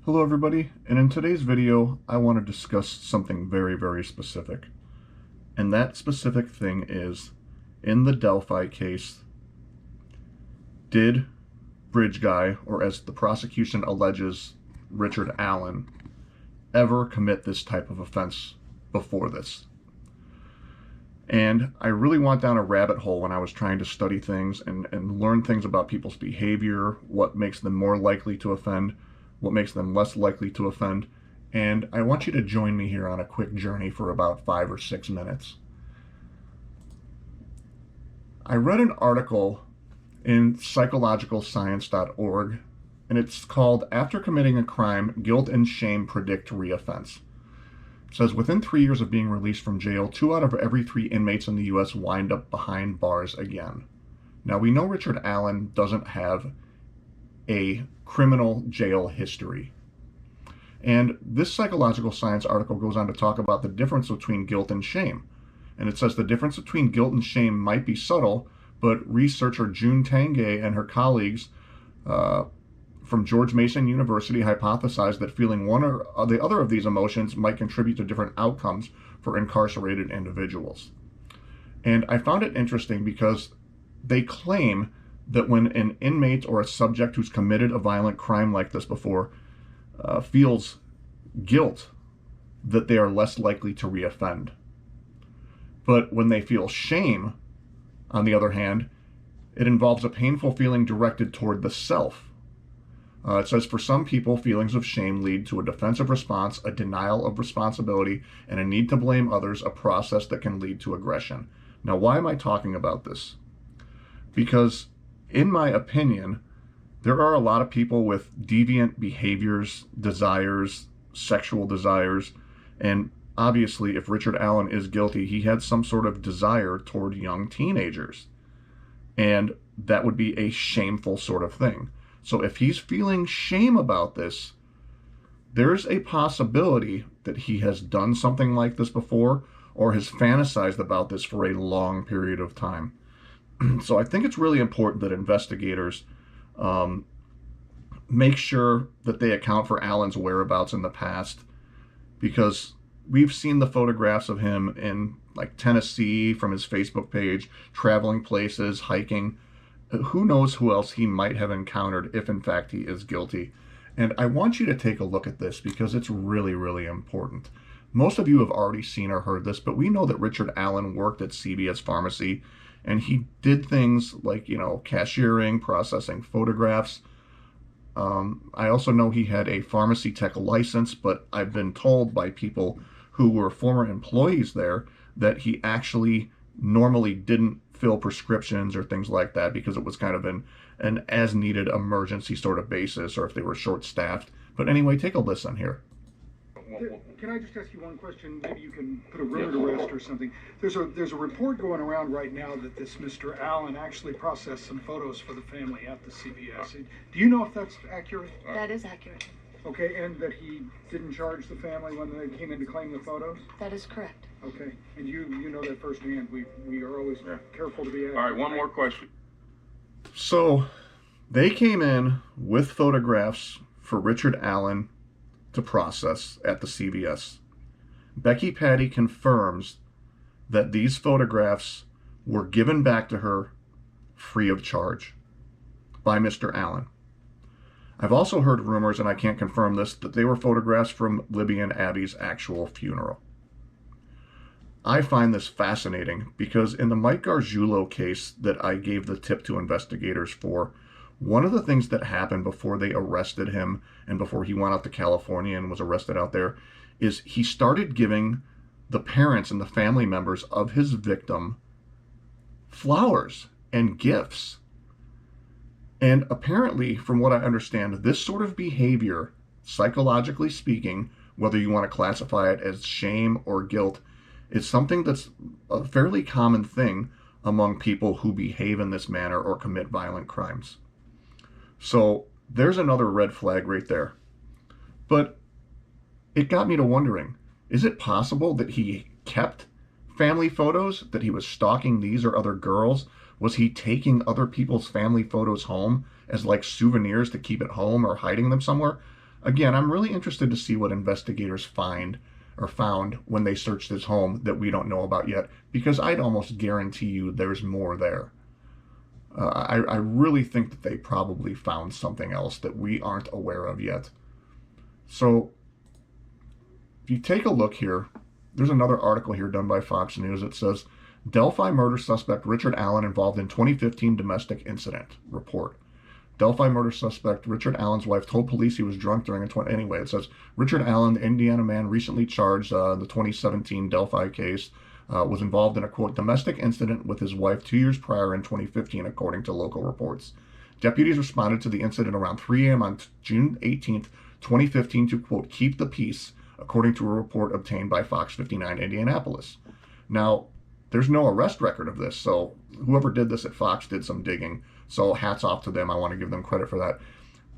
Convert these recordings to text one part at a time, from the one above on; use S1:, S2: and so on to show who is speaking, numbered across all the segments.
S1: Hello everybody, and in today's video I want to discuss something very specific. And that specific thing is, in the Delphi case, did Bridge Guy, or as the prosecution alleges, Richard Allen, ever commit this type of offense before this? And I really went down a rabbit hole when I was trying to study things and learn things about people's behavior, what makes them more likely to offend, what makes them less likely to offend. And I want you to join me here on a quick journey for about 5 or 6 minutes. I read an article in psychologicalscience.org, and it's called "After Committing a Crime, Guilt and Shame Predict Reoffense." It says, within 3 years of being released from jail, 2 out of every 3 inmates in the U.S. wind up behind bars again. Now, we know Richard Allen doesn't have a criminal jail history. And this psychological science article goes on to talk about the difference between guilt and shame. And it says the difference between guilt and shame might be subtle, but researcher June Tanguay and her colleagues from George Mason University hypothesized that feeling one or the other of these emotions might contribute to different outcomes for incarcerated individuals. And I found it interesting because they claim that when an inmate or a subject who's committed a violent crime like this before feels guilt, that they are less likely to reoffend. But when they feel shame, on the other hand, it involves a painful feeling directed toward the self. It says, for some people, feelings of shame lead to a defensive response, a denial of responsibility, and a need to blame others, a process that can lead to aggression. Now, why am I talking about this? Because, in my opinion, there are a lot of people with deviant behaviors, desires, sexual desires, and obviously, if Richard Allen is guilty, he had some sort of desire toward young teenagers. And that would be a shameful sort of thing. So if he's feeling shame about this, there's a possibility that he has done something like this before or has fantasized about this for a long period of time. So I think it's really important that investigators make sure that they account for Allen's whereabouts in the past, because we've seen the photographs of him in like Tennessee from his Facebook page, traveling places, hiking. Who knows who else he might have encountered if in fact he is guilty. And I want you to take a look at this because it's really important. Most of you have already seen or heard this, but we know that Richard Allen worked at CVS Pharmacy, and he did things like, cashiering, processing photographs. I also know he had a pharmacy tech license, but I've been told by people who were former employees there that he actually normally didn't fill prescriptions or things like that because it was kind of an as-needed emergency sort of basis, or if they were short-staffed. But anyway, take a listen here.
S2: Can I just ask you one question? Maybe you can put a rumor to rest or something. There's a report going around right now that this Mr. Allen actually processed some photos for the family at the CVS. Do you know if that's accurate?
S3: That is accurate.
S2: Okay, and that he didn't charge the family when they came in to claim the photos?
S3: That is correct.
S2: Okay, and you know that firsthand. We are always careful to be accurate.
S4: All right, one more question.
S1: So they came in with photographs for Richard Allen to process at the CVS. Becky Patty confirms that these photographs were given back to her free of charge by Mr. Allen. I've also heard rumors, and I can't confirm this, that they were photographs from Libby and Abby's actual funeral. I find this fascinating because in the Mike Gargiulo case that I gave the tip to investigators for, one of the things that happened before they arrested him and before he went out to California and was arrested out there is he started giving the parents and the family members of his victim flowers and gifts. And apparently, from what I understand, this sort of behavior, psychologically speaking, whether you want to classify it as shame or guilt, is something that's a fairly common thing among people who behave in this manner or commit violent crimes. So there's another red flag right there. But it got me to wondering, is it possible that he kept family photos, that he was stalking these or other girls? Was he taking other people's family photos home as like souvenirs to keep at home or hiding them somewhere? Again, I'm really interested to see what investigators find or found when they searched his home that we don't know about yet, because I'd almost guarantee you there's more there. I really think that they probably found something else that we aren't aware of yet. So if you take a look here, there's another article here done by Fox News. It says, Delphi murder suspect Richard Allen involved in 2015 domestic incident report. Delphi murder suspect Richard Allen's wife told police he was drunk during a anyway, it says, Richard Allen, the Indiana man recently charged in the 2017 Delphi case, was involved in a, quote, domestic incident with his wife 2 years prior in 2015, according to local reports. Deputies responded to the incident around 3 a.m. on June 18th, 2015 to, quote, keep the peace, according to a report obtained by Fox 59 Indianapolis. Now, there's no arrest record of this, so whoever did this at Fox did some digging. So hats off to them. I want to give them credit for that.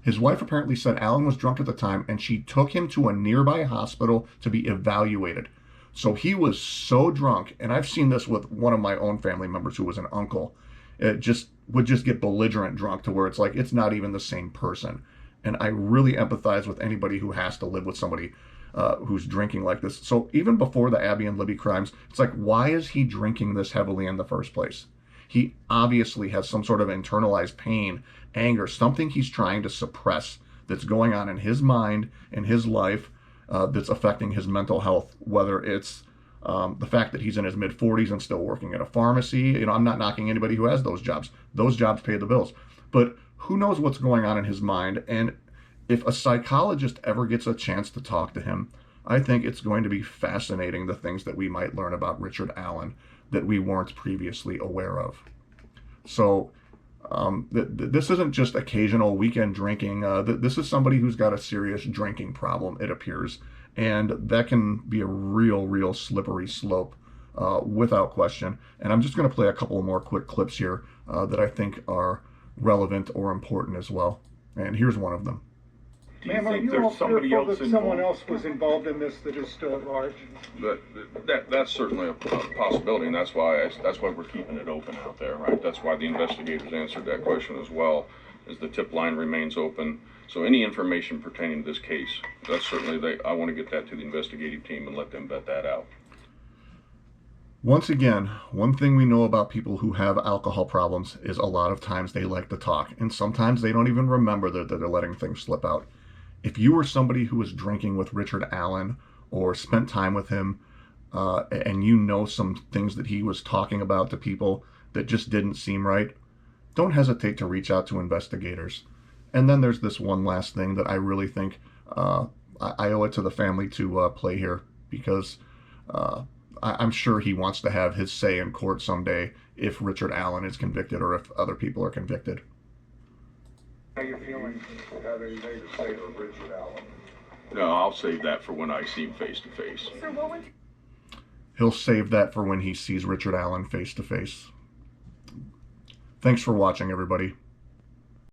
S1: His wife apparently said Allen was drunk at the time, and she took him to a nearby hospital to be evaluated. So he was so drunk, and I've seen this with one of my own family members who was an uncle. It would just get belligerent drunk to where it's like it's not even the same person. And I really empathize with anybody who has to live with somebody who's drinking like this. So even before the Abby and Libby crimes, it's like, why is he drinking this heavily in the first place? He obviously has some sort of internalized pain, anger, something he's trying to suppress that's going on in his mind, in his life, that's affecting his mental health, whether it's the fact that he's in his mid-40s and still working at a pharmacy. You know, I'm not knocking anybody who has those jobs. Those jobs pay the bills. But who knows what's going on in his mind? And if a psychologist ever gets a chance to talk to him, I think it's going to be fascinating, the things that we might learn about Richard Allen that we weren't previously aware of. So this isn't just occasional weekend drinking. This is somebody who's got a serious drinking problem, it appears. And that can be a real slippery slope without question. And I'm just going to play a couple more quick clips here that I think are relevant or important as well. And here's one of them.
S2: Do you think there's somebody else that someone else was involved in this that is still at large?
S3: That's certainly a possibility, and that's why we're keeping it open out there, right? That's why the investigators answered that question as well, is the tip line remains open. So any information pertaining to this case, that's certainly, I want to get that to the investigative team and let them vet that out.
S1: Once again, one thing we know about people who have alcohol problems is a lot of times they like to talk, and sometimes they don't even remember that they're letting things slip out. If you were somebody who was drinking with Richard Allen or spent time with him, and you know some things that he was talking about to people that just didn't seem right, don't hesitate to reach out to investigators. And then there's this one last thing that I really think I owe it to the family to play here, because I'm sure he wants to have his say in court someday if Richard Allen is convicted or if other people are convicted.
S2: How you feeling?
S4: Have anything to say to Richard Allen?
S3: No, I'll save that for when I see him face to face.
S5: Sir, what would
S1: He'll save that for when he sees Richard Allen face to face. Thanks for watching, everybody.